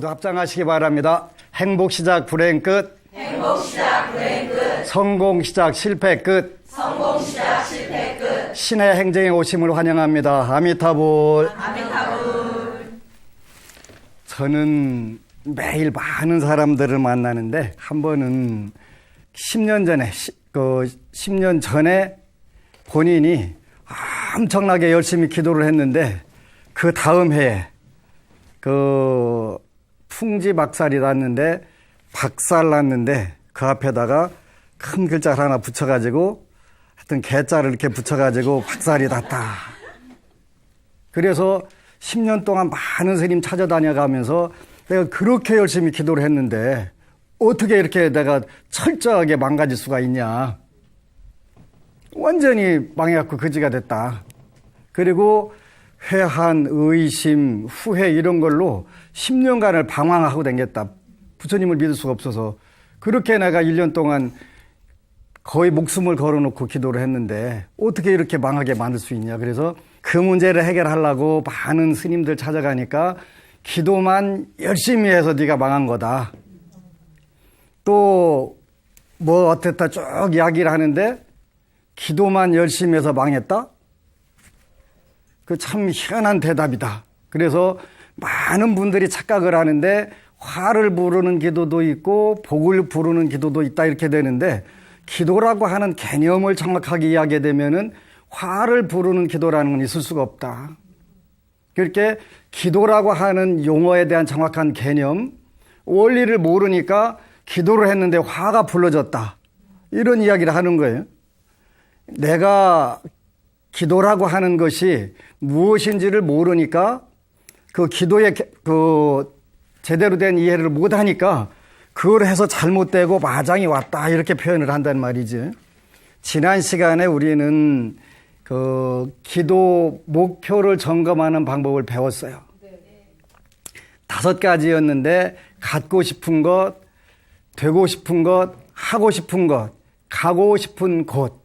모두 합장하시기 바랍니다. 행복 시작 불행 끝. 행복 시작 불행 끝. 성공 시작 실패 끝. 성공 시작 실패 끝. 신의 행정에 오심을 환영합니다. 아미타불. 아미타불. 저는 매일 많은 사람들을 만나는데 한 번은 10년 전에 10년 전에 본인이 엄청나게 열심히 기도를 했는데 그 다음 해에 풍지박살이 났는데 박살 났는데 그 앞에다가 큰 글자를 하나 붙여가지고 하여튼 개자를 이렇게 붙여가지고 박살이 났다. 그래서 10년 동안 많은 스님 찾아다녀가면서 내가 그렇게 열심히 기도를 했는데 어떻게 이렇게 내가 철저하게 망가질 수가 있냐. 완전히 망해갖고 거지가 됐다. 그리고 회한, 의심, 후회 이런 걸로 10년간을 방황하고 다녔다. 부처님을 믿을 수가 없어서. 그렇게 내가 1년 동안 거의 목숨을 걸어놓고 기도를 했는데 어떻게 이렇게 망하게 만들 수 있냐. 그래서 그 문제를 해결하려고 많은 스님들 찾아가니까 기도만 열심히 해서 네가 망한 거다. 또 뭐 어땠다 쭉 이야기를 하는데 기도만 열심히 해서 망했다? 그 참 희한한 대답이다. 그래서 많은 분들이 착각을 하는데 화를 부르는 기도도 있고 복을 부르는 기도도 있다 이렇게 되는데 기도라고 하는 개념을 정확하게 이야기되면은 화를 부르는 기도라는 건 있을 수가 없다. 그렇게 기도라고 하는 용어에 대한 정확한 개념, 원리를 모르니까 기도를 했는데 화가 불러졌다. 이런 이야기를 하는 거예요. 내가 기도라고 하는 것이 무엇인지를 모르니까 그 기도의 제대로 된 이해를 못하니까 그걸 해서 잘못되고 마장이 왔다 이렇게 표현을 한단 말이지. 지난 시간에 우리는 기도 목표를 점검하는 방법을 배웠어요. 5가지였는데 갖고 싶은 것, 되고 싶은 것, 하고 싶은 것, 가고 싶은 곳.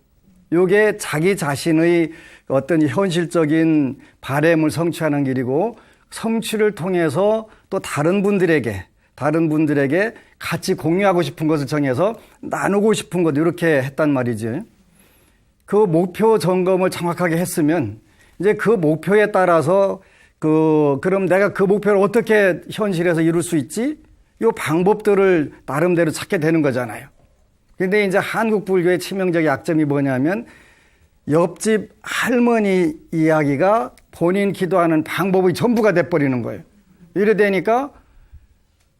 요게 자기 자신의 어떤 현실적인 바램을 성취하는 길이고 성취를 통해서 또 다른 분들에게 같이 공유하고 싶은 것을 정해서 나누고 싶은 것 이렇게 했단 말이지. 그 목표 점검을 정확하게 했으면 이제 그 목표에 따라서 그럼 내가 그 목표를 어떻게 현실에서 이룰 수 있지? 요 방법들을 나름대로 찾게 되는 거잖아요. 근데 이제 한국 불교의 치명적 약점이 뭐냐면 옆집 할머니 이야기가 본인 기도하는 방법이 전부가 돼버리는 거예요. 이래 되니까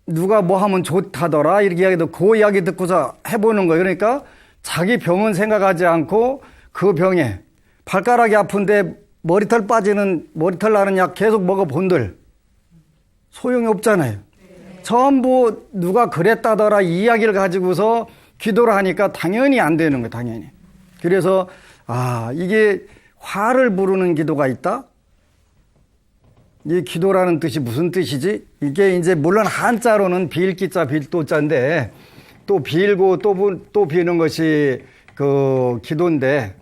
누가 뭐 하면 좋다더라 이렇게 이야기도 그 이야기 듣고서 해보는 거예요. 그러니까 자기 병은 생각하지 않고 그 병에 발가락이 아픈데 머리털 나는 약 계속 먹어본들 소용이 없잖아요. 전부 누가 그랬다더라 이 이야기를 가지고서 기도를 하니까 당연히 안 되는 거예요. 당연히. 그래서 이게 화를 부르는 기도가 있다? 이 기도라는 뜻이 무슨 뜻이지? 이게 이제 물론 한자로는 빌기자 빌도자인데 또 빌고 또 비는 것이 기도인데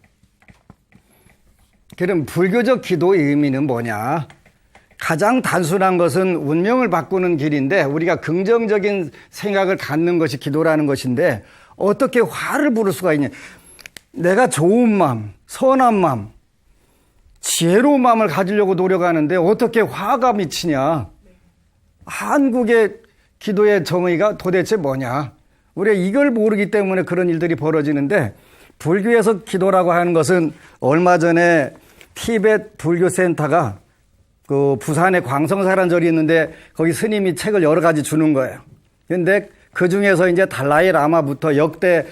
그럼 불교적 기도의 의미는 뭐냐? 가장 단순한 것은 운명을 바꾸는 길인데 우리가 긍정적인 생각을 갖는 것이 기도라는 것인데 어떻게 화를 부를 수가 있냐. 내가 좋은 마음, 선한 마음, 지혜로운 마음을 가지려고 노력하는데 어떻게 화가 미치냐. 한국의 기도의 정의가 도대체 뭐냐. 우리가 이걸 모르기 때문에 그런 일들이 벌어지는데 불교에서 기도라고 하는 것은 얼마 전에 티벳 불교센터가 부산에 광성사라는 절이 있는데 거기 스님이 책을 여러 가지 주는 거예요. 그런데 그 중에서 이제 달라이 라마부터 역대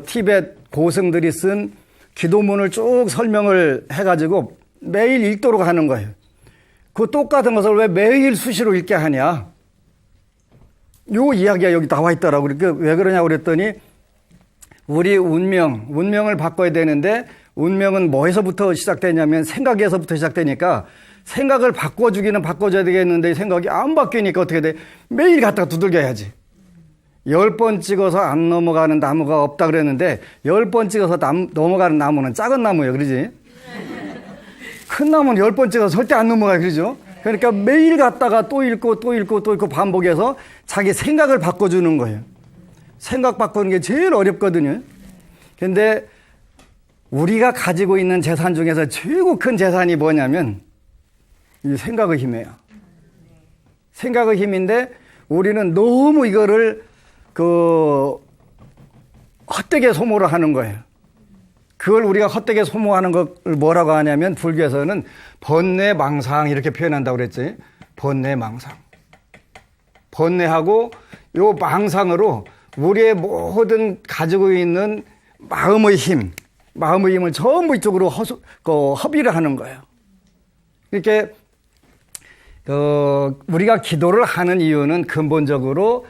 티벳 고승들이 쓴 기도문을 쭉 설명을 해가지고 매일 읽도록 하는 거예요. 그 똑같은 것을 왜 매일 수시로 읽게 하냐. 요 이야기가 여기 나와 있더라고요. 왜 그러냐고 그랬더니 우리 운명을 바꿔야 되는데 운명은 뭐에서부터 시작되냐면 생각에서부터 시작되니까 생각을 바꿔주기는 바꿔줘야 되겠는데 생각이 안 바뀌니까 어떻게 돼? 매일 갖다가 두들겨야지. 10번 찍어서 안 넘어가는 나무가 없다 그랬는데 10번 찍어서 넘어가는 나무는 작은 나무예요. 그러지? 큰 나무는 10번 찍어서 절대 안 넘어가요. 그러죠? 그러니까 매일 갔다가 또 읽고 또 읽고 또 읽고 반복해서 자기 생각을 바꿔주는 거예요. 생각 바꾸는 게 제일 어렵거든요. 근데 우리가 가지고 있는 재산 중에서 최고 큰 재산이 뭐냐면 이 생각의 힘이에요. 생각의 힘인데 우리는 너무 이거를 헛되게 소모를 하는 거예요. 그걸 우리가 헛되게 소모하는 걸 뭐라고 하냐면 불교에서는 번뇌망상 이렇게 표현한다고 그랬지. 번뇌망상. 번뇌하고 요 망상으로 우리의 모든 가지고 있는 마음의 힘을 전부 이쪽으로 허비를 하는 거예요. 이렇게 우리가 기도를 하는 이유는 근본적으로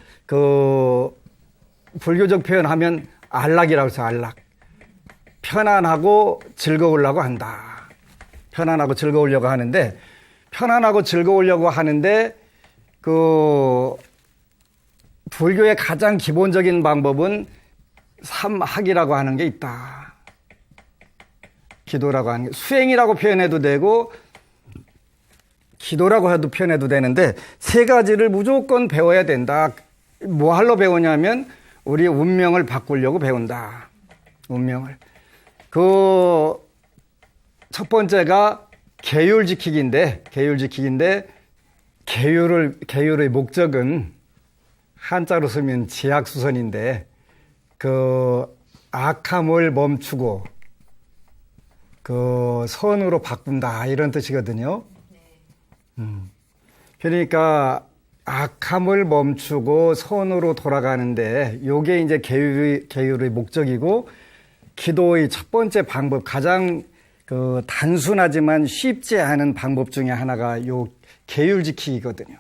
불교적 표현하면 안락이라고 해서 안락. 편안하고 즐거우려고 한다. 편안하고 즐거우려고 하는데 불교의 가장 기본적인 방법은 삼학이라고 하는 게 있다. 기도라고 하는 게 수행이라고 표현해도 되고 기도라고 해도 표현해도 되는데 세 가지를 무조건 배워야 된다. 뭐 하러 배우냐면 우리 운명을 바꾸려고 배운다. 운명을. 첫 번째가 계율지키기인데 계율의 목적은 한자로 쓰면 지약수선인데 악함을 멈추고 선으로 바꾼다 이런 뜻이거든요. 그러니까 악함을 멈추고 선으로 돌아가는데 요게 이제 계율의 목적이고 기도의 첫 번째 방법, 가장 단순하지만 쉽지 않은 방법 중에 하나가 요 계율지키기거든요.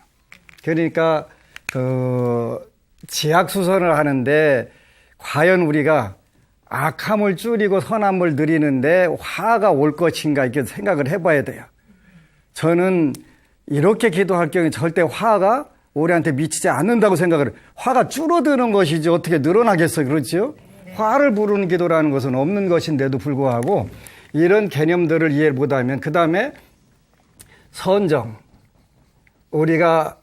그러니까 지약수선을 하는데 과연 우리가 악함을 줄이고 선함을 늘리는데 화가 올 것인가 이렇게 생각을 해봐야 돼요. 저는 이렇게 기도할 경우에 절대 화가 우리한테 미치지 않는다고 생각을 해요. 화가 줄어드는 것이지 어떻게 늘어나겠어요. 그렇죠? 화를 부르는 기도라는 것은 없는 것인데도 불구하고 이런 개념들을 이해 못하면 그 다음에 선정. 우리가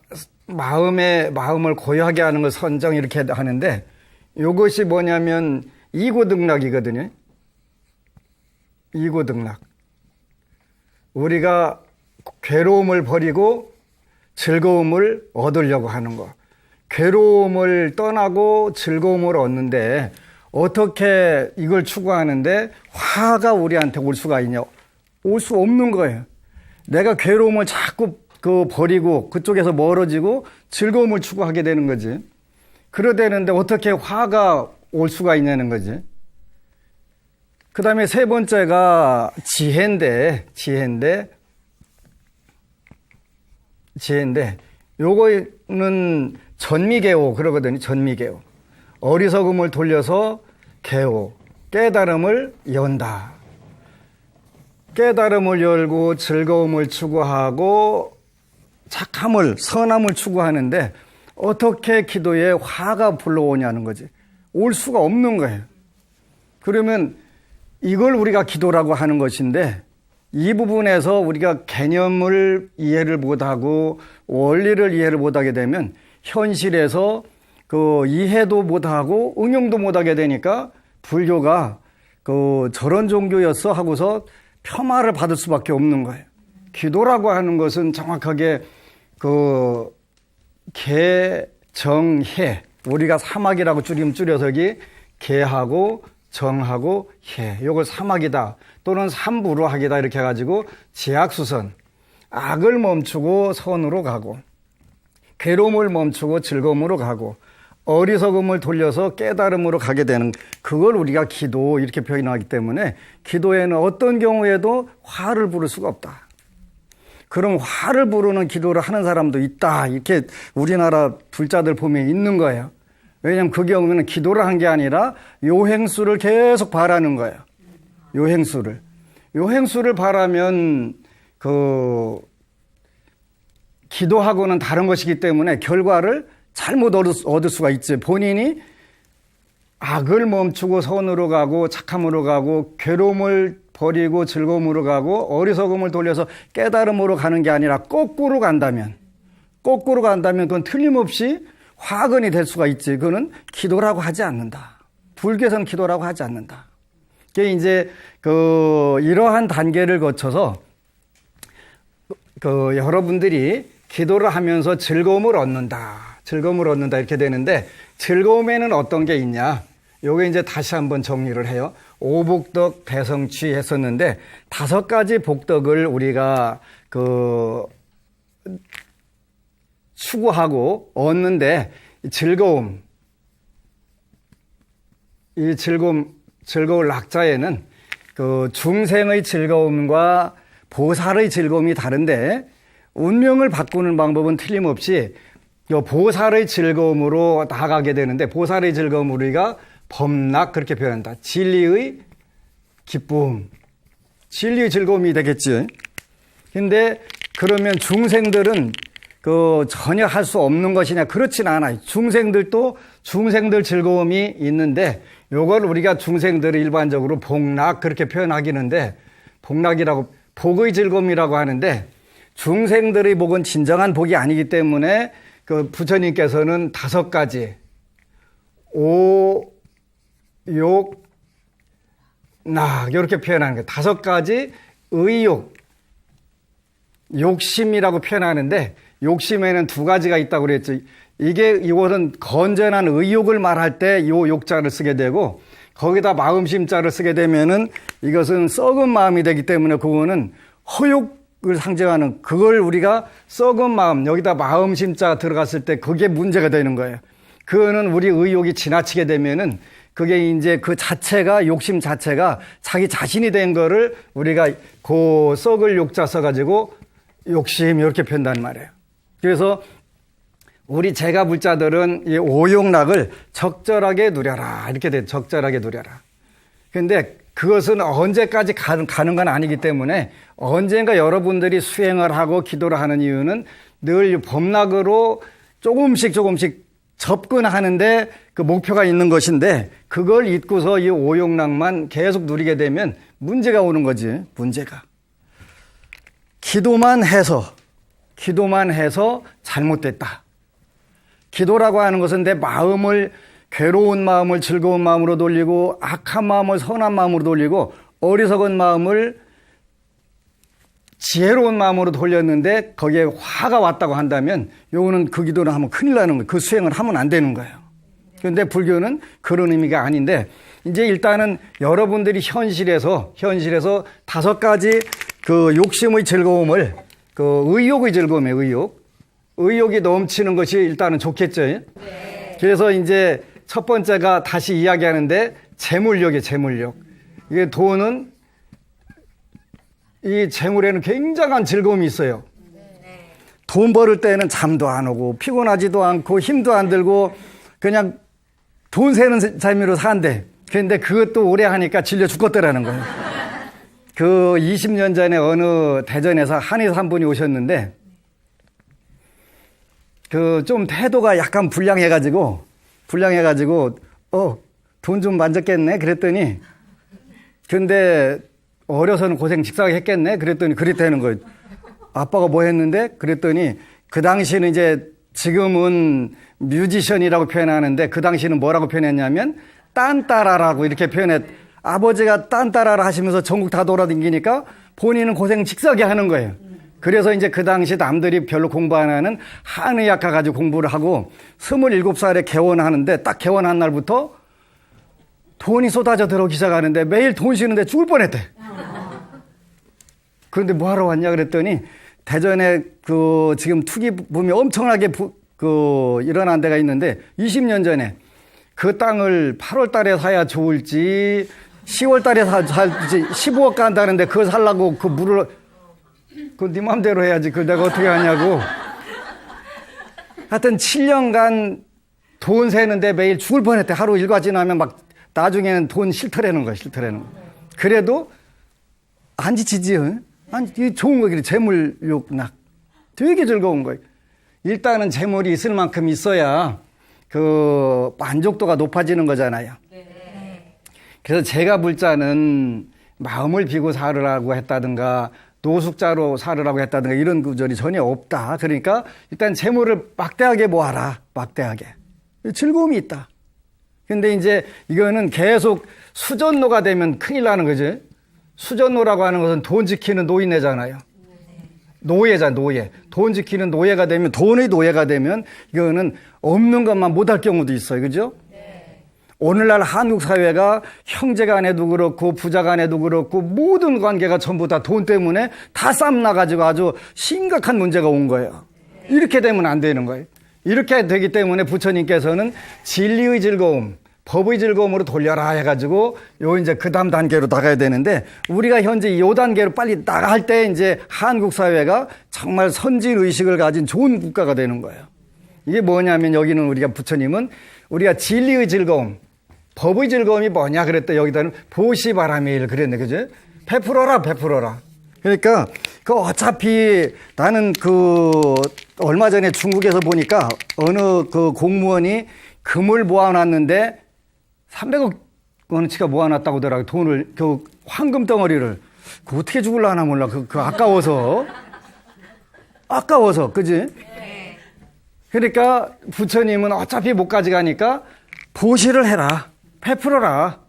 마음을 고요하게 하는 걸 선정 이렇게 하는데 이것이 뭐냐면 이고등락이거든요. 이고등락. 우리가 괴로움을 버리고 즐거움을 얻으려고 하는 거. 괴로움을 떠나고 즐거움을 얻는데 어떻게 이걸 추구하는데 화가 우리한테 올 수가 있냐? 올 수 없는 거예요. 내가 괴로움을 자꾸 버리고 그쪽에서 멀어지고 즐거움을 추구하게 되는 거지. 그러되는데 어떻게 화가 올 수가 있냐는 거지. 그 다음에 세 번째가 지혜인데 요거는 전미계호 그러거든요. 전미계호. 어리석음을 돌려서 계호, 깨달음을 연다. 깨달음을 열고 즐거움을 추구하고 착함을, 선함을 추구하는데 어떻게 기도에 화가 불러오냐는 거지. 올 수가 없는 거예요. 그러면 이걸 우리가 기도라고 하는 것인데 이 부분에서 우리가 개념을 이해를 못하고 원리를 이해를 못하게 되면 현실에서 이해도 못하고 응용도 못하게 되니까 불교가 저런 종교였어 하고서 폄하를 받을 수밖에 없는 거예요. 기도라고 하는 것은 정확하게 개정해 우리가 사막이라고 줄여서기 개하고 정하고 해 이걸 사막이다 또는 삼부루하기다 이렇게 해가지고 지약수선 악을 멈추고 선으로 가고 괴로움을 멈추고 즐거움으로 가고 어리석음을 돌려서 깨달음으로 가게 되는 그걸 우리가 기도 이렇게 표현하기 때문에 기도에는 어떤 경우에도 화를 부를 수가 없다. 그럼 화를 부르는 기도를 하는 사람도 있다. 이렇게 우리나라 불자들 보면 있는 거예요. 왜냐하면 그 경우에는 기도를 한 게 아니라 요행수를 계속 바라는 거예요. 요행수를 바라면 기도하고는 다른 것이기 때문에 결과를 잘못 얻을 수가 있지. 본인이 악을 멈추고 선으로 가고 착함으로 가고 괴로움을 버리고 즐거움으로 가고 어리석음을 돌려서 깨달음으로 가는 게 아니라 거꾸로 간다면 그건 틀림없이 화근이 될 수가 있지. 그거는 기도라고 하지 않는다. 불교에서는 기도라고 하지 않는다. 그게 이제 이러한 단계를 거쳐서 여러분들이 기도를 하면서 즐거움을 얻는다 이렇게 되는데, 즐거움에는 어떤 게 있냐? 요게 이제 다시 한번 정리를 해요. 오복덕 대성취 했었는데 5가지 복덕을 우리가 추구하고 얻는데, 즐거울 낙자에는 중생의 즐거움과 보살의 즐거움이 다른데, 운명을 바꾸는 방법은 틀림없이 보살의 즐거움으로 나아가게 되는데, 보살의 즐거움을 우리가 범락 그렇게 표현한다. 진리의 기쁨, 진리의 즐거움이 되겠지. 근데 그러면 중생들은 전혀 할 수 없는 것이냐? 그렇진 않아요. 중생들도 중생들 즐거움이 있는데, 요걸 우리가 중생들을 일반적으로 복락 그렇게 표현하기는데, 복락이라고 복의 즐거움이라고 하는데, 중생들의 복은 진정한 복이 아니기 때문에 부처님께서는 5가지 오, 욕, 낙 이렇게 표현하는 거예요. 5가지 의욕, 욕심이라고 표현하는데, 욕심에는 2가지가 있다고 그랬죠. 이것은 건전한 의욕을 말할 때 이 욕자를 쓰게 되고, 거기다 마음심자를 쓰게 되면은 이것은 썩은 마음이 되기 때문에 그거는 허욕을 상징하는, 그걸 우리가 썩은 마음, 여기다 마음심자 들어갔을 때 그게 문제가 되는 거예요. 그거는 우리 의욕이 지나치게 되면은 그게 이제 그 자체가, 욕심 자체가 자기 자신이 된 거를 우리가 썩을 욕자 써가지고 욕심 이렇게 표현한단 말이에요. 그래서 우리 제가 불자들은 이 오욕락을 적절하게 누려라 이렇게 돼. 적절하게 누려라. 근데 그것은 언제까지 가는 건 아니기 때문에, 언젠가 여러분들이 수행을 하고 기도를 하는 이유는 늘 범락으로 조금씩 접근하는데 그 목표가 있는 것인데, 그걸 잊고서 이 오욕락만 계속 누리게 되면 문제가 오는 거지. 문제가. 기도만 해서 잘못됐다. 기도라고 하는 것은 내 마음을, 괴로운 마음을 즐거운 마음으로 돌리고, 악한 마음을 선한 마음으로 돌리고, 어리석은 마음을 지혜로운 마음으로 돌렸는데 거기에 화가 왔다고 한다면, 요거는 그 기도를 하면 큰일 나는 거예요. 그 수행을 하면 안 되는 거예요. 그런데 불교는 그런 의미가 아닌데, 이제 일단은 여러분들이 현실에서 5가지 욕심의 즐거움을, 의욕의 즐거움이에요. 의욕이 넘치는 것이 일단은 좋겠죠. 네. 그래서 이제 첫 번째가 다시 이야기하는데, 재물욕이에요. 재물욕. 이게 돈은, 이 재물에는 굉장한 즐거움이 있어요. 돈 벌을 때는 잠도 안 오고 피곤하지도 않고 힘도 안 들고 그냥 돈 세는 재미로 산대. 그런데 그것도 오래 하니까 질려 죽겠더라는 거예요. 20년 전에 어느 대전에서 한의사 한 분이 오셨는데, 좀 태도가 약간 불량해가지고, 돈 좀 만졌겠네? 그랬더니, 근데 어려서는 고생 직사하게 했겠네? 그랬더니 그랬다는 거예요. 아빠가 뭐 했는데? 그랬더니 그 당시는 이제, 지금은 뮤지션이라고 표현하는데 그 당시는 뭐라고 표현했냐면 딴따라라고 이렇게 표현했. 아버지가 딴따라라 하시면서 전국 다 돌아다니니까 본인은 고생 직사하게 하는 거예요. 그래서 이제 그 당시 남들이 별로 공부 안 하는 한의학 가가지고 공부를 하고 27살에 개원하는데, 딱 개원한 날부터 돈이 쏟아져 들어오기 시작하는데 매일 돈 쉬는데 죽을 뻔했대. 그런데 뭐 하러 왔냐 그랬더니, 대전에 지금 투기붐이 엄청나게 일어난 데가 있는데, 20년 전에 그 땅을 8월 달에 사야 좋을지 10월 달에 살지 15억 간다는데 그거 살라고 그 물을, 네 맘대로 해야지. 그걸 내가 어떻게 하냐고. 하여튼 7년간 돈 세는데 매일 죽을 뻔했대. 하루 일과 지나면 막 나중에는 돈 싫더라는 거야. 그래도 안 지치지. 아니, 좋은 거, 재물욕락. 되게 즐거운 거예요. 일단은 재물이 있을 만큼 있어야 만족도가 높아지는 거잖아요. 네. 그래서 제가 불자는 마음을 비고 살으라고 했다든가 노숙자로 살으라고 했다든가 이런 구절이 전혀 없다. 그러니까 일단 재물을 막대하게 모아라. 막대하게. 즐거움이 있다. 근데 이제 이거는 계속 수전노가 되면 큰일 나는 거지. 수전노라고 하는 것은 돈 지키는 노인네잖아요. 노예자, 노예. 돈 지키는 노예가 되면, 돈의 노예가 되면 이거는 없는 것만 못할 경우도 있어요. 그죠? 오늘날 한국 사회가 형제 간에도 그렇고 부자 간에도 그렇고 모든 관계가 전부 다 돈 때문에 다 쌈나가지고 아주 심각한 문제가 온 거예요. 이렇게 되면 안 되는 거예요. 이렇게 되기 때문에 부처님께서는 진리의 즐거움, 법의 즐거움으로 돌려라 해가지고 요 이제 그 다음 단계로 나가야 되는데 우리가 현재 요 단계로 빨리 나갈 때 이제 한국 사회가 정말 선진 의식을 가진 좋은 국가가 되는 거예요. 이게 뭐냐면 여기는 우리가 부처님은 우리가 진리의 즐거움, 법의 즐거움이 뭐냐 그랬다. 여기다는 보시바라밀 그랬네. 그죠? 베풀어라, 베풀어라. 그러니까 그 어차피 나는 그 얼마 전에 중국에서 보니까 어느 그 공무원이 금을 모아놨는데 300억 원어치가 모아놨다고 하더라고요. 돈을, 그 황금 덩어리를. 그 어떻게 죽을라나 몰라. 그 아까워서. 아까워서. 그지? 그러니까 부처님은 어차피 못 가져가니까 보시를 해라. 베풀어라.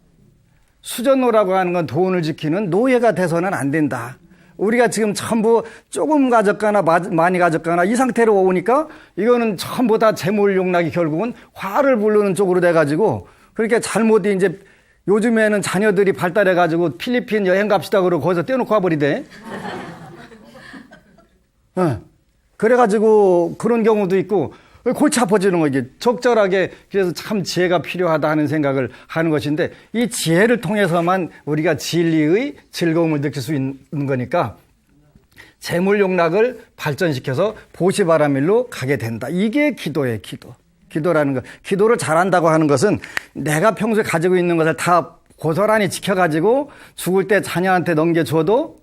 수전노라고 하는 건 돈을 지키는 노예가 돼서는 안 된다. 우리가 지금 전부 조금 가졌거나 많이 가졌거나 이 상태로 오니까 이거는 전부 다 재물용락이 결국은 화를 부르는 쪽으로 돼가지고 그렇게 잘못 이제 요즘에는 자녀들이 발달해가지고 필리핀 여행 갑시다 그러고 거기서 떼어놓고 와버리대. 그래가지고 그런 경우도 있고 골치 아파지는 거 이게 적절하게 그래서 참 지혜가 필요하다 하는 생각을 하는 것인데 이 지혜를 통해서만 우리가 진리의 즐거움을 느낄 수 있는 거니까 재물용락을 발전시켜서 보시바라밀로 가게 된다. 이게 기도예요. 기도라는 거. 기도를 잘한다고 하는 것은 내가 평소에 가지고 있는 것을 다 고스란히 지켜가지고 죽을 때 자녀한테 넘겨줘도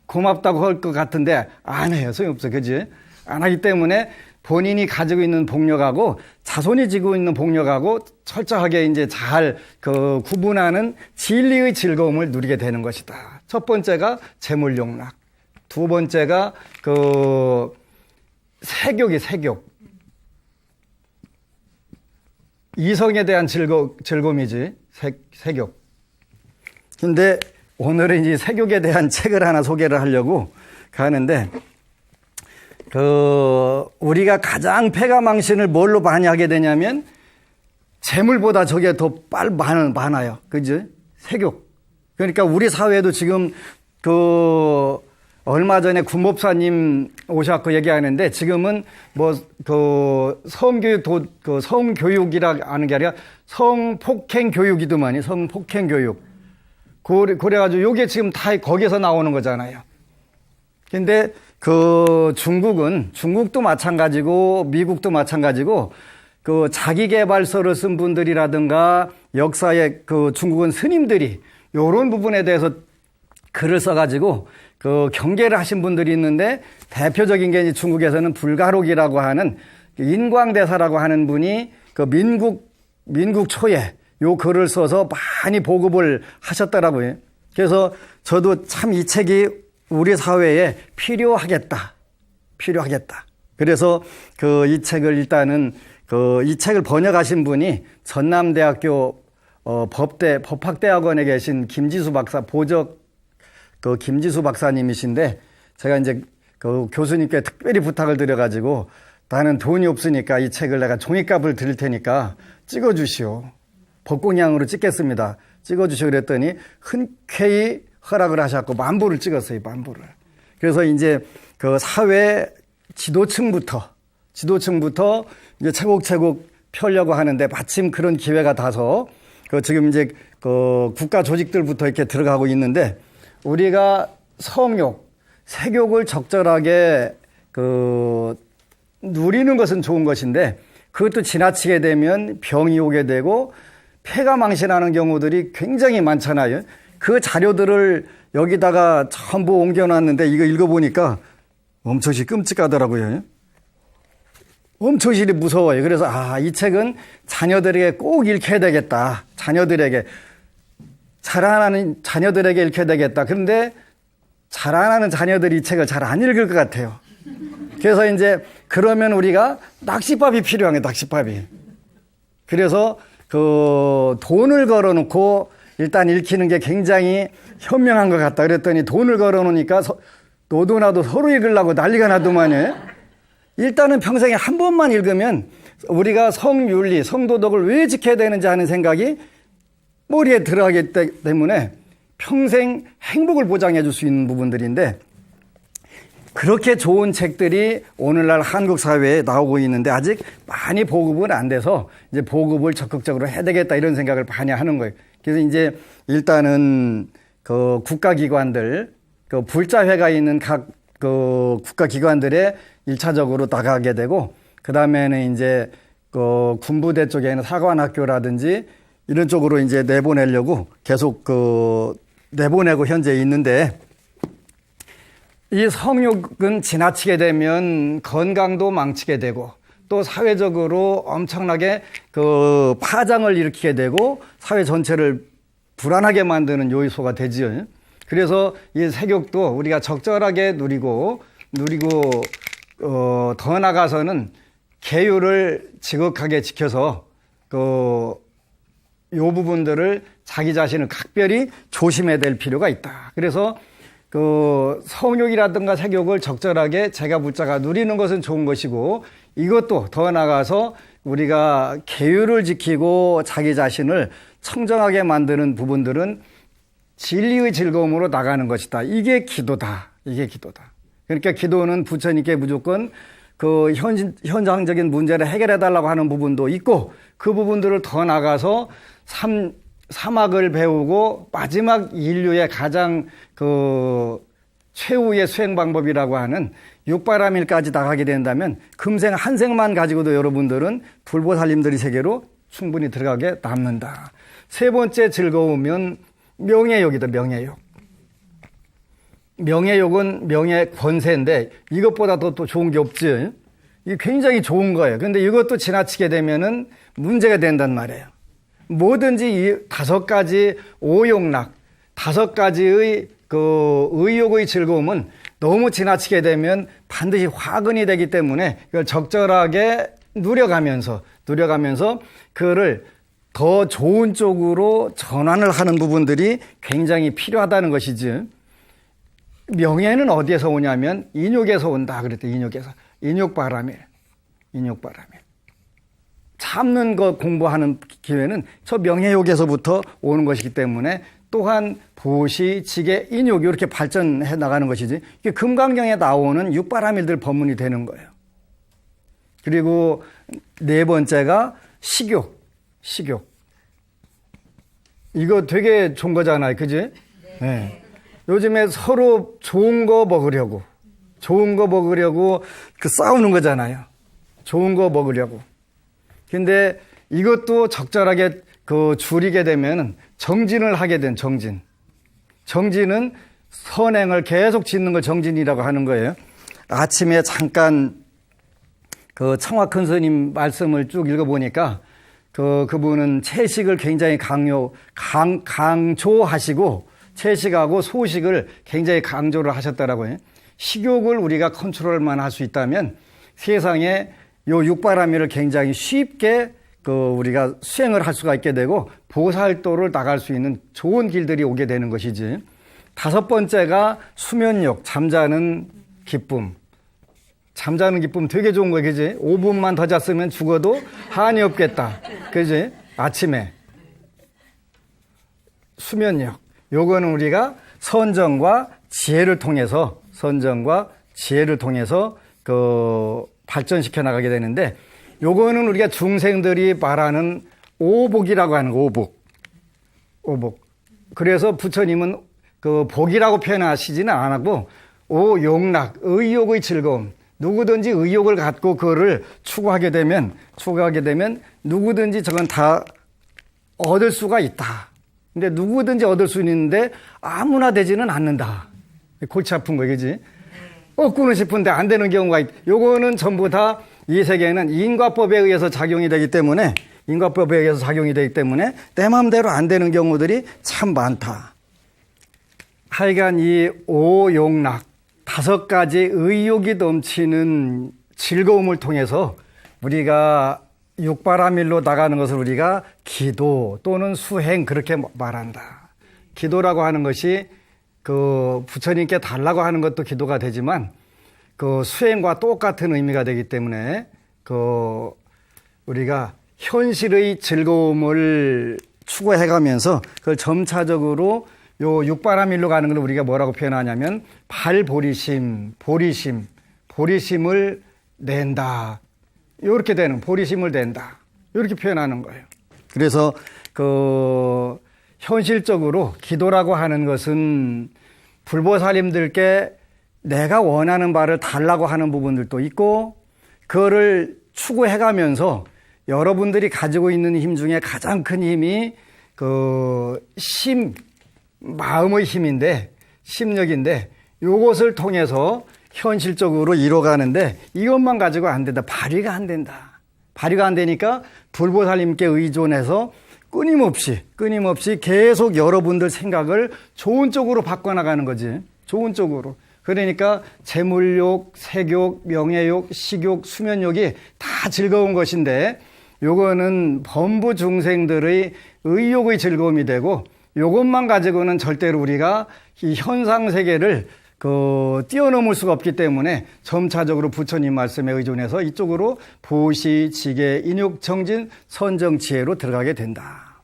고맙다고 할 것 같은데 안 해요. 소용없어. 그지? 안 하기 때문에 본인이 가지고 있는 복력하고 자손이 지고 있는 복력하고 철저하게 이제 잘 그 구분하는 진리의 즐거움을 누리게 되는 것이다. 첫 번째가 재물용락. 두 번째가 그 세욕. 이성에 대한 즐거움이지. 세욕. 근데 오늘은 이제 세욕에 대한 책을 하나 소개를 하려고 가는데 우리가 가장 폐가망신을 뭘로 많이 하게 되냐면, 재물보다 저게 더 많아요. 그죠? 세욕. 그러니까 우리 사회도 지금, 얼마 전에 군법사님 오셔갖고 얘기하는데, 지금은 성교육이라 하는 게 아니라 성폭행교육이더만요. 성폭행교육. 그래가지고 요게 지금 다 거기에서 나오는 거잖아요. 근데 중국도 마찬가지고 미국도 마찬가지고 자기계발서를 쓴 분들이라든가 역사에 중국은 스님들이 요런 부분에 대해서 글을 써가지고 경계를 하신 분들이 있는데 대표적인 게 중국에서는 불가록이라고 하는 인광대사라고 하는 분이 민국 초에 요 글을 써서 많이 보급을 하셨더라고요. 그래서 저도 참 이 책이 우리 사회에 필요하겠다. 그래서 이 책을 일단은 이 책을 번역하신 분이 전남대학교 법학대학원에 계신 김지수 박사, 보적 김지수 박사님이신데 제가 이제 교수님께 특별히 부탁을 드려가지고 나는 돈이 없으니까 이 책을 내가 종이값을 드릴 테니까 찍어주시오. 법공양으로 찍겠습니다. 찍어주시오 그랬더니 흔쾌히 허락을 하셨고 만부를 찍었어요. 만부를. 그래서 이제 사회 지도층부터 이제 차곡차곡 펴려고 하는데 마침 그런 기회가 닿아서 지금 이제 국가 조직들부터 이렇게 들어가고 있는데 우리가 성욕, 색욕을 적절하게 누리는 것은 좋은 것인데 그것도 지나치게 되면 병이 오게 되고 폐가망신하는 경우들이 굉장히 많잖아요. 그 자료들을 여기다가 전부 옮겨놨는데 이거 읽어보니까 엄청시 끔찍하더라고요. 엄청시 무서워요. 그래서 이 책은 자녀들에게 꼭 읽혀야 되겠다. 자녀들에게 자라나는 자녀들에게 읽혀야 되겠다. 그런데 자라나는 자녀들이 이 책을 잘 안 읽을 것 같아요. 그래서 이제 그러면 우리가 낚싯밥이 필요한 거예요, 낚싯밥이. 그래서 그 돈을 걸어놓고 일단 읽히는 게 굉장히 현명한 것 같다. 그랬더니 돈을 걸어놓으니까 너도 나도 서로 읽으려고 난리가 나더만요. 일단은 평생에 한 번만 읽으면 우리가 성윤리, 성도덕을 왜 지켜야 되는지 하는 생각이 머리에 들어가기 때문에 평생 행복을 보장해 줄 수 있는 부분들인데, 그렇게 좋은 책들이 오늘날 한국 사회에 나오고 있는데 아직 많이 보급은 안 돼서 이제 보급을 적극적으로 해야 되겠다 이런 생각을 많이 하는 거예요. 그래서 이제 일단은 그 국가기관들, 그 불자회가 있는 각 그 국가기관들에 1차적으로 나가게 되고, 그 다음에는 이제 그 군부대 쪽에는 사관학교라든지 이런 쪽으로 이제 내보내려고 계속 그 내보내고 현재 있는데, 이 성욕은 지나치게 되면 건강도 망치게 되고 또 사회적으로 엄청나게 그 파장을 일으키게 되고 사회 전체를 불안하게 만드는 요소가 되지요. 그래서 이 색욕도 우리가 적절하게 누리고 더 나가서는 계율을 지극하게 지켜서 요 부분들을 자기 자신을 각별히 조심해야 될 필요가 있다. 그래서 그 성욕이라든가 색욕을 적절하게 제가 붙자가 누리는 것은 좋은 것이고, 이것도 더 나아가서 우리가 계율을 지키고 자기 자신을 청정하게 만드는 부분들은 진리의 즐거움으로 나가는 것이다. 이게 기도다. 이게 기도다. 그러니까 기도는 부처님께 무조건 그 현장적인 문제를 해결해 달라고 하는 부분도 있고, 그 부분들을 더 나가서 사막을 배우고 마지막 인류의 가장 그 최후의 수행 방법이라고 하는 육바라밀까지 나가게 된다면 금생 한 생만 가지고도 여러분들은 불보살님들의 세계로 충분히 들어가게 남는다. 세 번째 즐거우면 명예욕이다. 명예욕. 명예욕은 명예 권세인데 이것보다 더 좋은 게 없지. 이게 굉장히 좋은 거예요. 근데 이것도 지나치게 되면은 문제가 된단 말이에요. 뭐든지 이 5가지 오욕락, 5가지의 그 의욕의 즐거움은 너무 지나치게 되면 반드시 화근이 되기 때문에 이걸 적절하게 누려가면서 그거를 더 좋은 쪽으로 전환을 하는 부분들이 굉장히 필요하다는 것이지. 명예는 어디에서 오냐면 인욕에서 온다 그랬대. 인욕바라밀. 참는 것 공부하는 기회는 저 명예욕에서부터 오는 것이기 때문에, 또한 보시, 지계, 인욕 이렇게 발전해 나가는 것이지, 이게 금강경에 나오는 육바라밀들 법문이 되는 거예요. 그리고 네 번째가 식욕. 이거 되게 좋은 거잖아요. 그지? 네. 요즘에 서로 좋은 거 먹으려고 그 싸우는 거잖아요. 좋은 거 먹으려고. 근데 이것도 적절하게 그 줄이게 되면 정진을 하게 된 정진은 선행을 계속 짓는 걸 정진이라고 하는 거예요. 아침에 잠깐 그 청화 큰 스님 말씀을 쭉 읽어보니까 그분은 채식을 굉장히 강조하시고 채식하고 소식을 굉장히 강조를 하셨더라고요. 식욕을 우리가 컨트롤만 할 수 있다면 세상에 요 육바라밀을 굉장히 쉽게 우리가 수행을 할 수가 있게 되고 보살도를 나갈 수 있는 좋은 길들이 오게 되는 것이지. 5번째가 수면욕, 잠자는 기쁨. 잠자는 기쁨 되게 좋은 거야, 그지? 5분만 더 잤으면 죽어도 한이 없겠다, 그지? 아침에. 수면욕. 요거는 우리가 선정과 지혜를 통해서 발전시켜 나가게 되는데, 요거는 우리가 중생들이 말하는 오복이라고 하는 거, 오복. 그래서 부처님은 그 복이라고 표현하시지는 안 하고 오욕락, 의욕의 즐거움. 누구든지 의욕을 갖고 그거를 추구하게 되면 누구든지 저건 다 얻을 수가 있다. 근데 누구든지 얻을 수 있는데 아무나 되지는 않는다. 골치 아픈 거, 그지? 얻고는 싶은데 안 되는 경우가 있다. 요거는 전부 다 이 세계는 인과법에 의해서 작용이 되기 때문에 내 마음대로 안 되는 경우들이 참 많다. 하여간 이 오욕락 5가지 의욕이 넘치는 즐거움을 통해서 우리가 육바라밀로 나가는 것을 우리가 기도 또는 수행 그렇게 말한다. 기도라고 하는 것이 그 부처님께 달라고 하는 것도 기도가 되지만 그 수행과 똑같은 의미가 되기 때문에 그 우리가 현실의 즐거움을 추구해가면서 그걸 점차적으로 요 육바라밀로 가는 걸 우리가 뭐라고 표현하냐면 보리심을 낸다. 이렇게 되는 보리심을 낸다. 이렇게 표현하는 거예요. 그래서 그 현실적으로 기도라고 하는 것은 불보살님들께 내가 원하는 바를 달라고 하는 부분들도 있고 그거를 추구해가면서 여러분들이 가지고 있는 힘 중에 가장 큰 힘이 그 마음의 힘인데 심력인데 요것을 통해서 현실적으로 이뤄가는데 이것만 가지고 안 된다. 발휘가 안 된다. 발휘가 안 되니까 불보살님께 의존해서 끊임없이 계속 여러분들 생각을 좋은 쪽으로 바꿔나가는 거지. 좋은 쪽으로. 그러니까 재물욕, 색욕, 명예욕, 식욕, 수면욕이 다 즐거운 것인데 요거는 범부 중생들의 의욕의 즐거움이 되고 요것만 가지고는 절대로 우리가 이 현상 세계를 뛰어넘을 수가 없기 때문에 점차적으로 부처님 말씀에 의존해서 이쪽으로 보시, 지계, 인욕, 정진, 선정, 지혜로 들어가게 된다.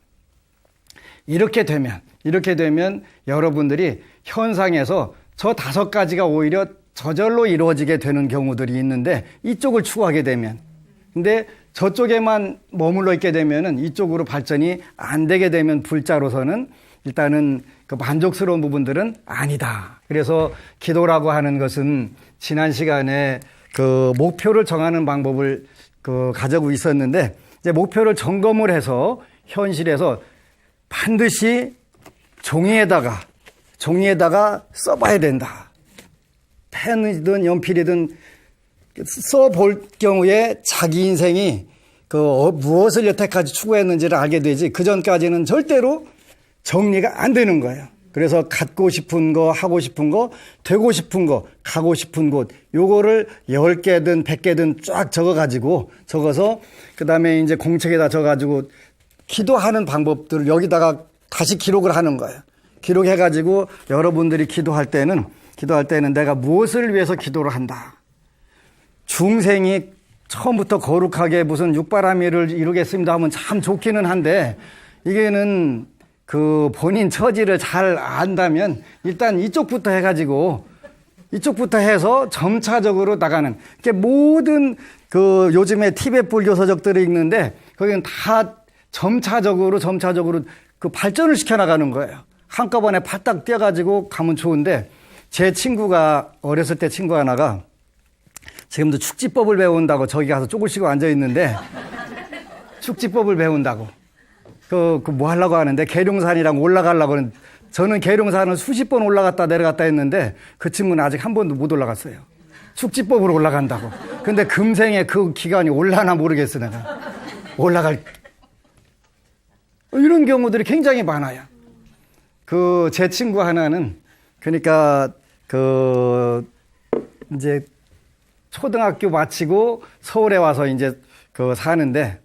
이렇게 되면 여러분들이 현상에서 저 5가지가 오히려 저절로 이루어지게 되는 경우들이 있는데 이쪽을 추구하게 되면 근데 저쪽에만 머물러 있게 되면은 이쪽으로 발전이 안 되게 되면 불자로서는 일단은 그 만족스러운 부분들은 아니다. 그래서 기도라고 하는 것은 지난 시간에 그 목표를 정하는 방법을 가지고 있었는데 이제 목표를 점검을 해서 현실에서 반드시 종이에다가 써봐야 된다. 펜이든 연필이든 써볼 경우에 자기 인생이 무엇을 여태까지 추구했는지를 알게 되지 그 전까지는 절대로 정리가 안 되는 거예요. 그래서 갖고 싶은 거, 하고 싶은 거, 되고 싶은 거, 가고 싶은 곳 요거를 10개든 100개든 쫙 적어서 그 다음에 이제 공책에다 적어가지고 기도하는 방법들을 여기다가 다시 기록을 하는 거예요. 기록해가지고 여러분들이 기도할 때는 내가 무엇을 위해서 기도를 한다. 중생이 처음부터 거룩하게 무슨 육바라밀을 이루겠습니다 하면 참 좋기는 한데 이게는 그 본인 처지를 잘 안다면 일단 이쪽부터 해서 점차적으로 나가는 모든 그 요즘에 티베트 불교서적들이 있는데 거기는 다 점차적으로 그 발전을 시켜나가는 거예요. 한꺼번에 팔딱 뛰어가지고 가면 좋은데 제 친구가 어렸을 때 친구 하나가 지금도 축지법을 배운다고 저기 가서 쪼글 쉬고 앉아있는데 축지법을 배운다고 뭐 하려고 하는데 계룡산이랑 올라가려고 하는 저는 계룡산을 수십 번 올라갔다 내려갔다 했는데 그 친구는 아직 한 번도 못 올라갔어요. 축지법으로 올라간다고. 근데 금생에 그 기간이 올라나 모르겠어 내가. 올라갈 이런 경우들이 굉장히 많아요. 제 친구 하나는 그러니까 이제 초등학교 마치고 서울에 와서 이제 사는데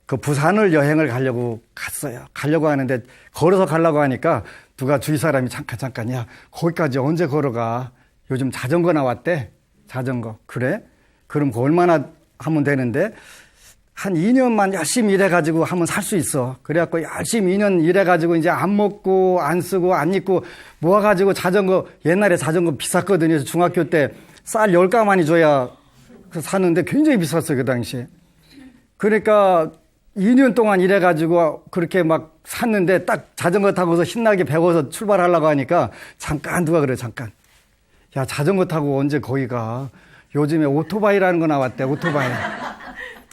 부산을 여행을 가려고 갔어요. 가려고 하는데 걸어서 가려고 하니까 누가 주위 사람이 잠깐 야 거기까지 언제 걸어가? 요즘 자전거 나왔대. 자전거. 그래? 그럼 그 얼마나 하면 되는데 한 2년만 열심히 일해가지고 하면 살 수 있어. 그래갖고 열심히 2년 일해가지고 이제 안 먹고 안 쓰고 안 입고 모아가지고 옛날에 자전거 비쌌거든요. 중학교 때 쌀 10가마니 줘야 샀는데 굉장히 비쌌어요. 그 당시에. 그러니까 2년 동안 일해가지고 그렇게 막 샀는데 딱 자전거 타고서 신나게 배워서 출발하려고 하니까 누가 그래 잠깐. 야 자전거 타고 언제 거기 가. 요즘에 오토바이라는 거 나왔대. 오토바이.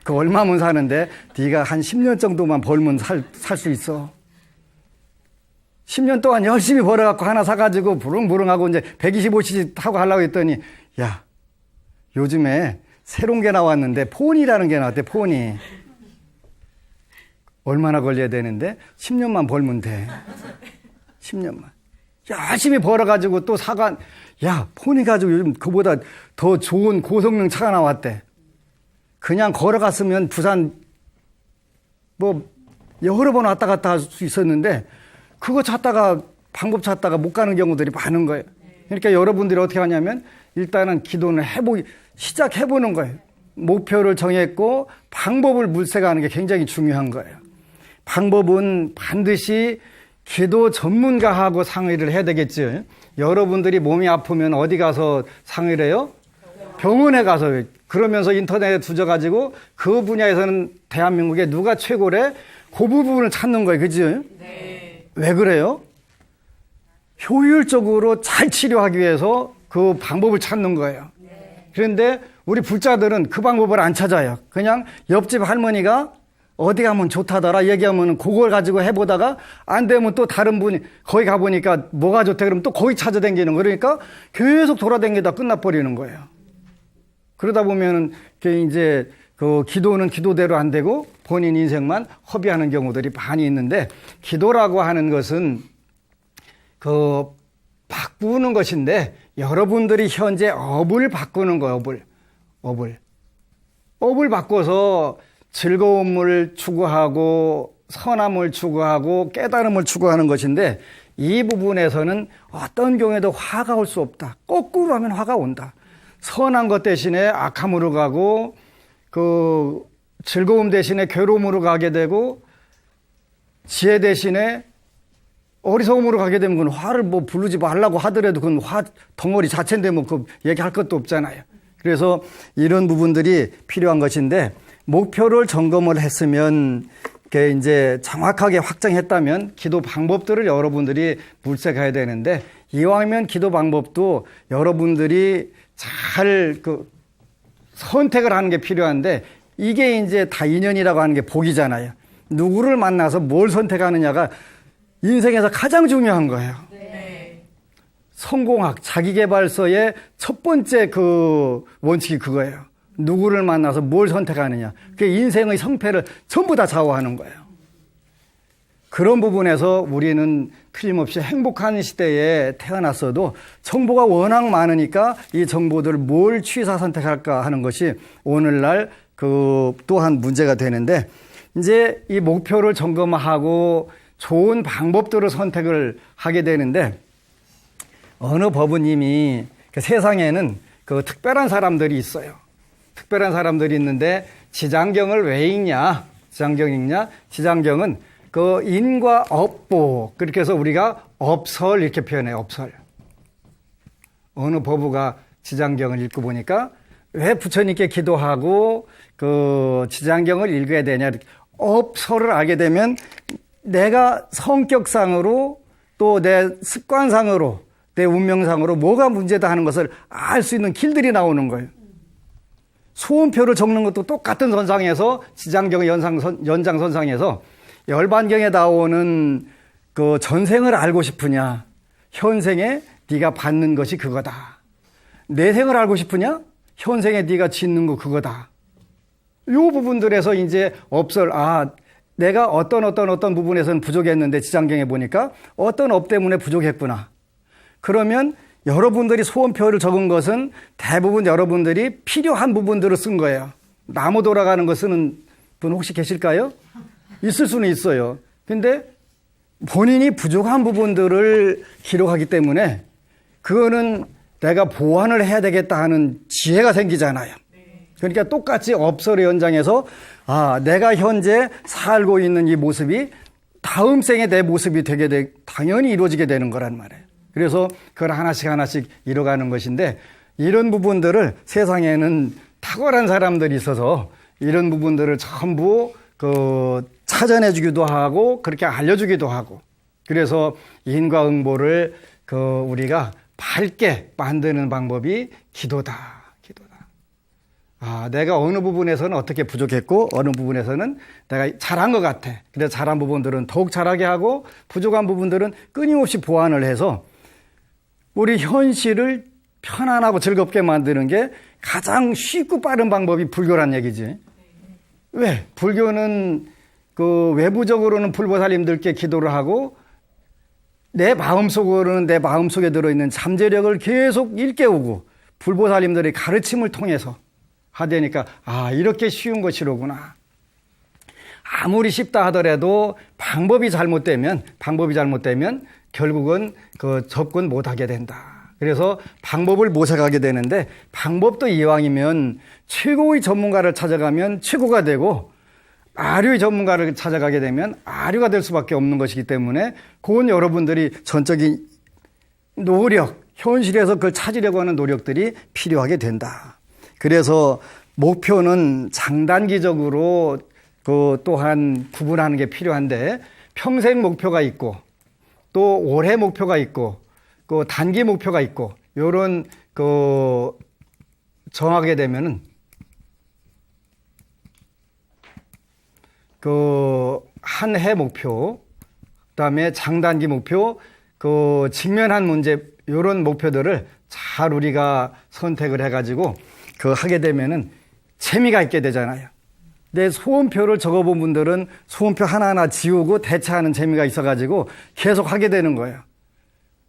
그 얼마면 사는데 네가 한 10년 정도만 벌면 살 수 있어. 10년 동안 열심히 벌어갖고 하나 사가지고 부릉부릉하고 이제 125cc 타고 하려고 했더니 야 요즘에 새로운 게 나왔는데 폰이라는 게 나왔대. 폰이 얼마나 걸려야 되는데 10년만 벌면 돼. 10년만 열심히 벌어가지고 또 사가 야 폰이 가지고 요즘 그보다 더 좋은 고성능 차가 나왔대. 그냥 걸어갔으면 부산 뭐 여러 번 왔다 갔다 할 수 있었는데 그거 찾다가 방법 찾다가 못 가는 경우들이 많은 거예요. 그러니까 여러분들이 어떻게 하냐면 일단은 기도는 시작해보는 거예요. 목표를 정했고 방법을 물색하는 게 굉장히 중요한 거예요. 방법은 반드시 기도 전문가하고 상의를 해야 되겠죠. 여러분들이 몸이 아프면 어디 가서 상의를 해요? 병원에 가서. 그러면서 인터넷에 두져가지고 그 분야에서는 대한민국에 누가 최고래? 그 부분을 찾는 거예요. 그죠? 네. 왜 그래요? 효율적으로 잘 치료하기 위해서 그 방법을 찾는 거예요. 그런데 우리 불자들은 그 방법을 안 찾아요. 그냥 옆집 할머니가 어디 가면 좋다더라 얘기하면 그걸 가지고 해보다가 안 되면 또 다른 분이 거기 가보니까 뭐가 좋대 그러면 또 거기 찾아다니는 거예요. 그러니까 계속 돌아다니다 끝나버리는 거예요. 그러다 보면은 이제 그 기도는 기도대로 안 되고 본인 인생만 허비하는 경우들이 많이 있는데 기도라고 하는 것은 그 바꾸는 것인데 여러분들이 현재 업을 바꾸는 거예요. 업을 바꿔서 즐거움을 추구하고 선함을 추구하고 깨달음을 추구하는 것인데 이 부분에서는 어떤 경우에도 화가 올 수 없다. 거꾸로 하면 화가 온다. 선한 것 대신에 악함으로 가고 그 즐거움 대신에 괴로움으로 가게 되고 지혜 대신에 어리석음으로 가게 되면 그건 화를 뭐 부르지 말라고 하더라도 그건 화 덩어리 자체인데 뭐 그 얘기할 것도 없잖아요. 그래서 이런 부분들이 필요한 것인데 목표를 점검을 했으면 그게 이제 정확하게 확정했다면 기도 방법들을 여러분들이 물색해야 되는데 이왕이면 기도 방법도 여러분들이 잘 그 선택을 하는 게 필요한데 이게 이제 다 인연이라고 하는 게 복이잖아요. 누구를 만나서 뭘 선택하느냐가 인생에서 가장 중요한 거예요. 네. 성공학, 자기계발서의 첫 번째 그 원칙이 그거예요. 누구를 만나서 뭘 선택하느냐. 그게 인생의 성패를 전부 다 좌우하는 거예요. 그런 부분에서 우리는 틀림없이 행복한 시대에 태어났어도 정보가 워낙 많으니까 이 정보들을 뭘 취사 선택할까 하는 것이 오늘날 그 또한 문제가 되는데 이제 이 목표를 점검하고 좋은 방법들을 선택을 하게 되는데 어느 법우님이 그 세상에는 그 특별한 사람들이 있어요. 특별한 사람들이 있는데 지장경을 왜 읽냐? 지장경은 그 인과 업보 그렇게 해서 우리가 업설 이렇게 표현해요. 업설. 어느 법우가 지장경을 읽고 보니까 왜 부처님께 기도하고 그 지장경을 읽어야 되냐? 업설을 알게 되면 내가 성격상으로 또 내 습관상으로 내 운명상으로 뭐가 문제다 하는 것을 알 수 있는 길들이 나오는 거예요. 소원표를 적는 것도 똑같은 선상에서 지장경의 연장선상에서 열반경에 나오는 그 전생을 알고 싶으냐 현생에 네가 받는 것이 그거다. 내생을 알고 싶으냐 현생에 네가 짓는 거 그거다. 이 부분들에서 이제 업설 내가 어떤 부분에서는 부족했는데 지장경에 보니까 어떤 업 때문에 부족했구나. 그러면 여러분들이 소원표를 적은 것은 대부분 여러분들이 필요한 부분들을 쓴 거예요. 나무 돌아가는 거 쓰는 분 혹시 계실까요? 있을 수는 있어요. 근데 본인이 부족한 부분들을 기록하기 때문에 그거는 내가 보완을 해야 되겠다 하는 지혜가 생기잖아요. 그러니까 똑같이 업설의 연장에서 내가 현재 살고 있는 이 모습이 다음 생에 내 모습이 되게 당연히 이루어지게 되는 거란 말이에요. 그래서 그걸 하나씩 이뤄가는 것인데 이런 부분들을 세상에는 탁월한 사람들이 있어서 이런 부분들을 전부 찾아내 주기도 하고 그렇게 알려주기도 하고 그래서 인과 응보를 우리가 밝게 만드는 방법이 기도다. 내가 어느 부분에서는 어떻게 부족했고 어느 부분에서는 내가 잘한 것 같아. 그래서 잘한 부분들은 더욱 잘하게 하고 부족한 부분들은 끊임없이 보완을 해서 우리 현실을 편안하고 즐겁게 만드는 게 가장 쉽고 빠른 방법이 불교란 얘기지. 왜? 불교는 그 외부적으로는 불보살님들께 기도를 하고 내 마음속으로는 내 마음속에 들어있는 잠재력을 계속 일깨우고 불보살님들의 가르침을 통해서 하되니까 이렇게 쉬운 것이로구나. 아무리 쉽다 하더라도 방법이 잘못되면 결국은 그 접근 못하게 된다. 그래서 방법을 모색하게 되는데 방법도 이왕이면 최고의 전문가를 찾아가면 최고가 되고 아류의 전문가를 찾아가게 되면 아류가 될 수밖에 없는 것이기 때문에 그건 여러분들이 전적인 노력, 현실에서 그걸 찾으려고 하는 노력들이 필요하게 된다. 그래서 목표는 장단기적으로 그 또한 구분하는 게 필요한데 평생 목표가 있고 또 올해 목표가 있고 그 단기 목표가 있고 요런 그 정하게 되면은 그 한 해 목표, 그다음에 장단기 목표, 그 직면한 문제 요런 목표들을 잘 우리가 선택을 해가지고 그 하게 되면은 재미가 있게 되잖아요. 내 소원표를 적어본 분들은 소원표 하나하나 지우고 대체하는 재미가 있어가지고 계속 하게 되는 거예요.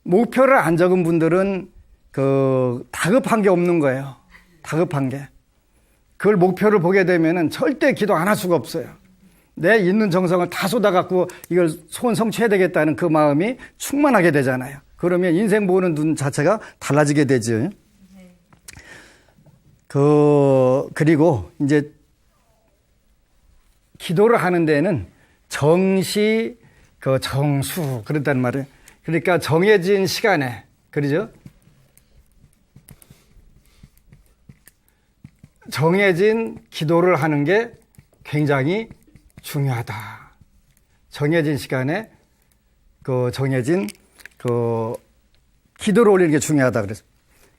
목표를 안 적은 분들은 그 다급한 게 없는 거예요. 다급한 게. 그걸 목표를 보게 되면은 절대 기도 안 할 수가 없어요. 내 있는 정성을 다 쏟아갖고 이걸 소원 성취해야 되겠다는 그 마음이 충만하게 되잖아요. 그러면 인생 보는 눈 자체가 달라지게 되죠. 그리고 이제 기도를 하는 데는 정시, 정수, 그렇단 말이에요. 그러니까 정해진 시간에, 그러죠? 정해진 기도를 하는 게 굉장히 중요하다. 정해진 시간에, 정해진, 기도를 올리는 게 중요하다. 그래서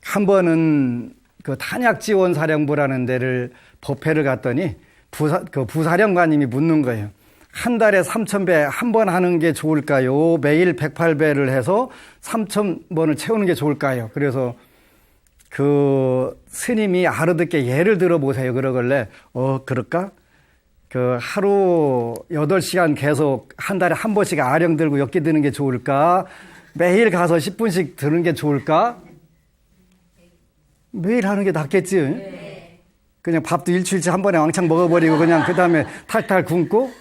한 번은 탄약지원사령부라는 데를 법회를 갔더니 부사령관님이 묻는 거예요. 한 달에 3,000배 한 번 하는 게 좋을까요? 매일 108배를 해서 3,000번을 채우는 게 좋을까요? 그래서 그 스님이 알아듣게 예를 들어보세요. 그러길래 그럴까? 하루 8시간 계속 한 달에 한 번씩 아령 들고 엮기 드는 게 좋을까? 매일 가서 10분씩 드는 게 좋을까? 매일 하는 게 낫겠지? 네. 그냥 밥도 일주일치 한 번에 왕창 먹어버리고 그냥 그 다음에 탈탈 굶고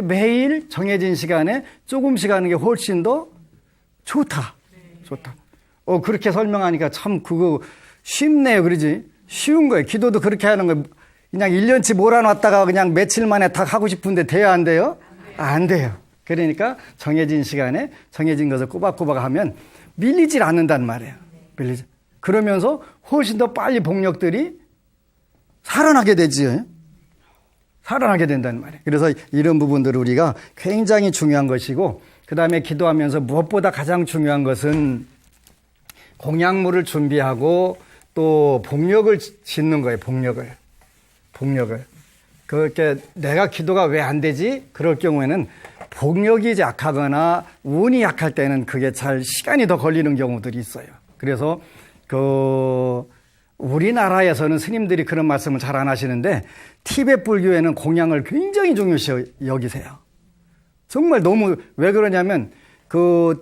매일 정해진 시간에 조금씩 하는 게 훨씬 더 좋다. 좋다. 그렇게 설명하니까 참 그거 쉽네요. 그러지? 쉬운 거예요. 기도도 그렇게 하는 거예요. 그냥 1년치 몰아놨다가 그냥 며칠 만에 딱 하고 싶은데 돼야 안 돼요? 안 돼요. 그러니까 정해진 시간에 정해진 것을 꼬박꼬박 하면 밀리질 않는단 말이에요. 밀리지. 그러면서 훨씬 더 빨리 복력들이 살아나게 되지요. 살아나게 된다는 말이에요. 그래서 이런 부분들을 우리가 굉장히 중요한 것이고, 그 다음에 기도하면서 무엇보다 가장 중요한 것은 공약물을 준비하고 또 복력을 짓는 거예요. 복력을. 그렇게 내가 기도가 왜 안 되지? 그럴 경우에는 복력이 약하거나 운이 약할 때는 그게 잘 시간이 더 걸리는 경우들이 있어요. 그래서 우리나라에서는 스님들이 그런 말씀을 잘 안 하시는데 티베트 불교에는 공양을 굉장히 중요시 여기세요. 정말 너무 왜 그러냐면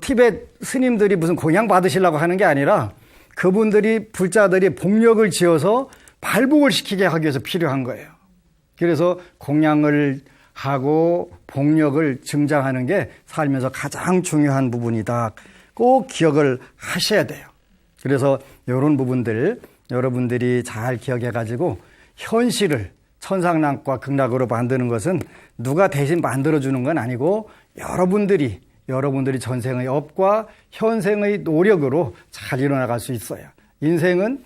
티베트 스님들이 무슨 공양 받으시려고 하는 게 아니라 그분들이 불자들이 복력을 지어서 발복을 시키게 하기 위해서 필요한 거예요. 그래서 공양을 하고 복력을 증장하는 게 살면서 가장 중요한 부분이다. 꼭 기억을 하셔야 돼요. 그래서 이런 부분들 여러분들이 잘 기억해가지고 현실을 천상락과 극락으로 만드는 것은 누가 대신 만들어주는 건 아니고 여러분들이 전생의 업과 현생의 노력으로 잘 일어나갈 수 있어요. 인생은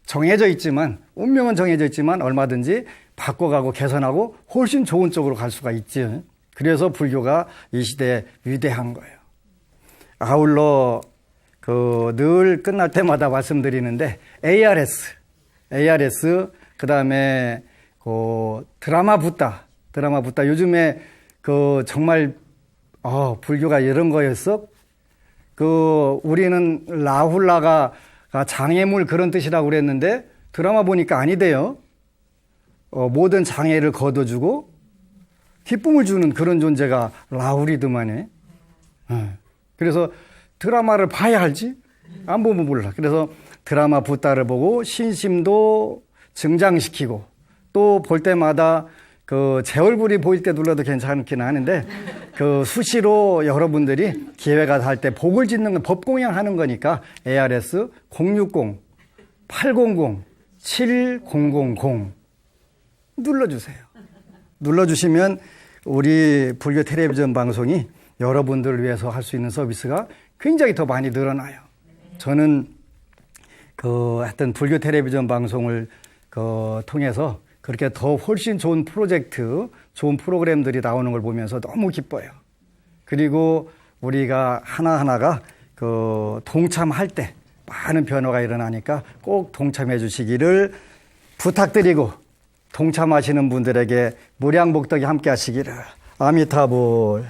정해져 있지만, 운명은 정해져 있지만 얼마든지 바꿔가고 개선하고 훨씬 좋은 쪽으로 갈 수가 있지. 그래서 불교가 이 시대에 위대한 거예요. 아울러 늘 끝날 때마다 말씀드리는데 ARS 그 다음에 드라마 붓다 요즘에 정말 불교가 이런 거였어. 우리는 라훌라가 장애물 그런 뜻이라고 그랬는데 드라마 보니까 아니대요. 모든 장애를 걷어주고 기쁨을 주는 그런 존재가 라울이더만해. 그래서 드라마를 봐야 알지? 안 보면 몰라. 그래서 드라마 붓다를 보고 신심도 증장시키고 또 볼 때마다 제 얼굴이 보일 때 눌러도 괜찮긴 하는데 수시로 여러분들이 기회가 될 때 복을 짓는 건 법공양 하는 거니까 ARS 060-800-7000 눌러주세요. 눌러주시면 우리 불교 텔레비전 방송이 여러분들을 위해서 할 수 있는 서비스가 굉장히 더 많이 늘어나요. 저는 하여튼 불교 텔레비전 방송을 통해서 그렇게 더 훨씬 좋은 프로젝트, 좋은 프로그램들이 나오는 걸 보면서 너무 기뻐요. 그리고 우리가 하나하나가 동참할 때 많은 변화가 일어나니까 꼭 동참해 주시기를 부탁드리고 동참하시는 분들에게 무량복덕이 함께 하시기를. 아미타불.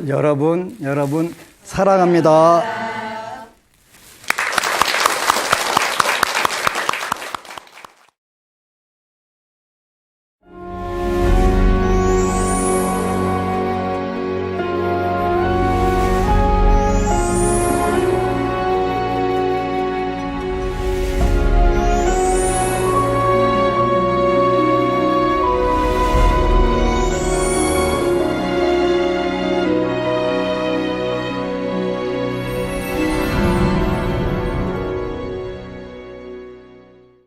여러분 사랑합니다.